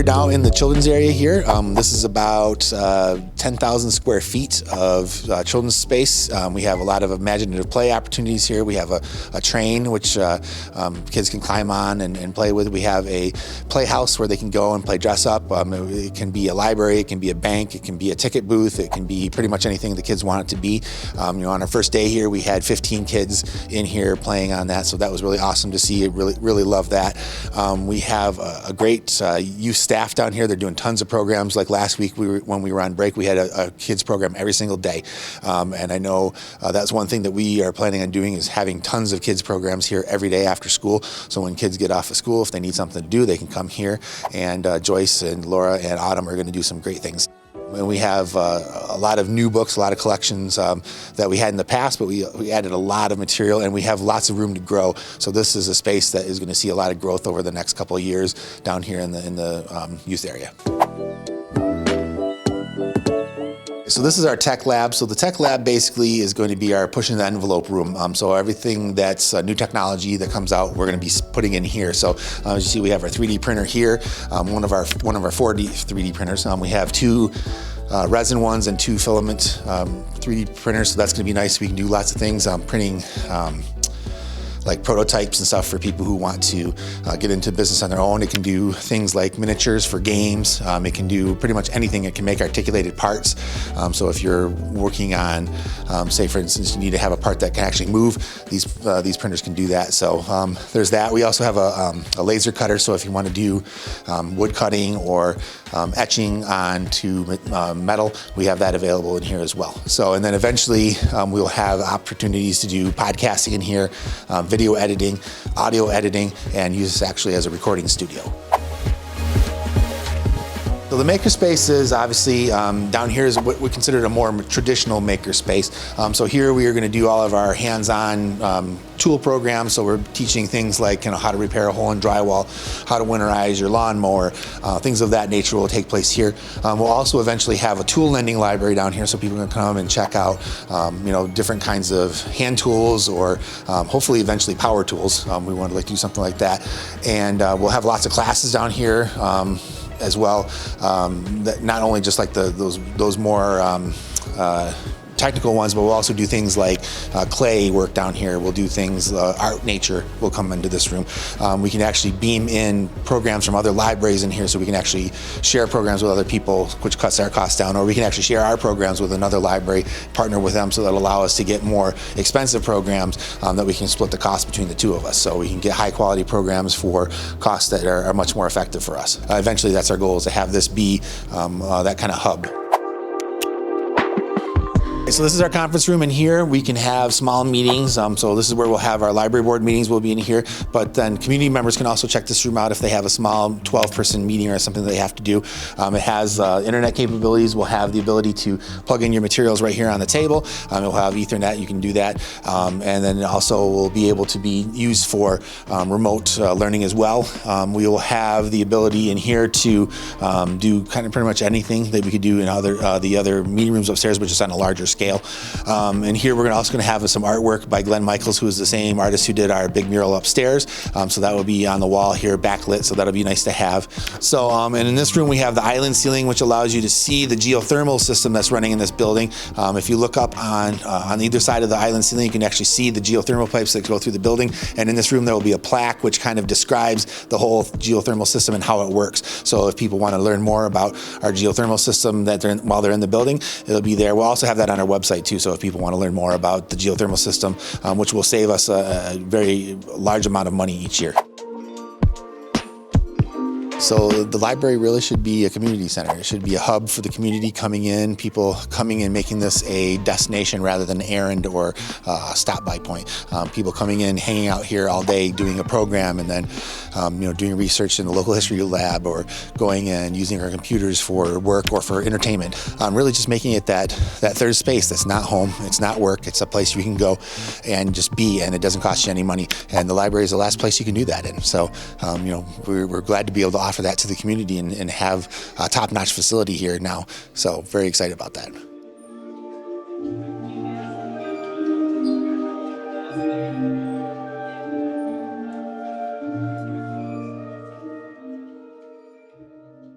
now in the children's area here. This is about 10,000 square feet of children's space. We have a lot of imaginative play opportunities here. We have a train which kids can climb on and play with. We have a playhouse where they can go and play dress up. It can be a library, it can be a bank, it can be a ticket booth, it can be pretty much anything the kids want it to be. On our first day here, we had 15 kids in here playing on that, so that was really awesome to see. Really love that. We have a great youth staff down here. They're doing tons of programs. Like last week, when we were on break, we had a kids program every single day, and I know that's one thing that we are planning on doing, is having tons of kids programs here every day after school. So when kids get off of school, if they need something to do, they can come here, and Joyce and Laura and Autumn are going to do some great things. And we have a lot of new books, a lot of collections that we had in the past, but we added a lot of material, and we have lots of room to grow. So this is a space that is going to see a lot of growth over the next couple of years down here in the youth area. So this is our tech lab. So the tech lab basically is going to be our pushing the envelope room. So everything that's new technology that comes out, we're going to be putting in here. So as you see, we have our 3D printer here, one of our 4D 3D printers. We have two resin ones and two filament 3D printers. So that's going to be nice. We can do lots of things, printing like prototypes and stuff for people who want to get into business on their own. It can do things like miniatures for games. It can do pretty much anything. It can make articulated parts. So if you're working on, say for instance, you need to have a part that can actually move, these printers can do that. So there's that. We also have a laser cutter. So if you want to do wood cutting or etching onto metal, we have that available in here as well. So, and then eventually we'll have opportunities to do podcasting in here, video editing, audio editing, and use this actually as a recording studio. So the makerspace is obviously down here is what we consider a more traditional makerspace. So here we are going to do all of our hands-on tool programs. So we're teaching things like how to repair a hole in drywall, how to winterize your lawnmower, things of that nature will take place here. We'll also eventually have a tool lending library down here, so people can come and check out different kinds of hand tools, or hopefully eventually power tools. We want to do something like that, and we'll have lots of classes down here as well, that not only just like those more technical ones, but we'll also do things like clay work down here. We'll do things, art, nature will come into this room. We can actually beam in programs from other libraries in here, so we can actually share programs with other people, which cuts our costs down, or we can actually share our programs with another library, partner with them, so that'll allow us to get more expensive programs that we can split the cost between the two of us. So we can get high quality programs for costs that are much more effective for us. Eventually that's our goal, is to have this be that kind of hub. So this is our conference room in here. We can have small meetings. So this is where we'll have our library board meetings will be in here, but then community members can also check this room out if they have a small 12-person meeting or something that they have to do. It has internet capabilities. We'll have the ability to plug in your materials right here on the table. It'll have Ethernet, you can do that. And then also will be able to be used for remote learning as well. We will have the ability in here to do kind of pretty much anything that we could do in the other meeting rooms upstairs, but just on a larger scale. And here we're also going to have some artwork by Glenn Michaels, who is the same artist who did our big mural upstairs. So that will be on the wall here, backlit, so that'll be nice to have. So, and in this room we have the island ceiling, which allows you to see the geothermal system that's running in this building. If you look up on either side of the island ceiling, you can actually see the geothermal pipes that go through the building. And in this room there will be a plaque which kind of describes the whole geothermal system and how it works. So if people want to learn more about our geothermal system while they're in the building, it'll be there. We'll also have that on our website too, so if people want to learn more about the geothermal system, which will save us a very large amount of money each year. So the library really should be a community center. It should be a hub for the community coming in, people coming in, making this a destination rather than an errand or a stop-by point. People coming in, hanging out here all day, doing a program, and then doing research in the local history lab, or going in using our computers for work or for entertainment. Really just making it that third space that's not home, it's not work, it's a place you can go and just be, and it doesn't cost you any money. And the library is the last place you can do that in. So we're glad to be able to offer that to the community and have a top-notch facility here now. So very excited about that.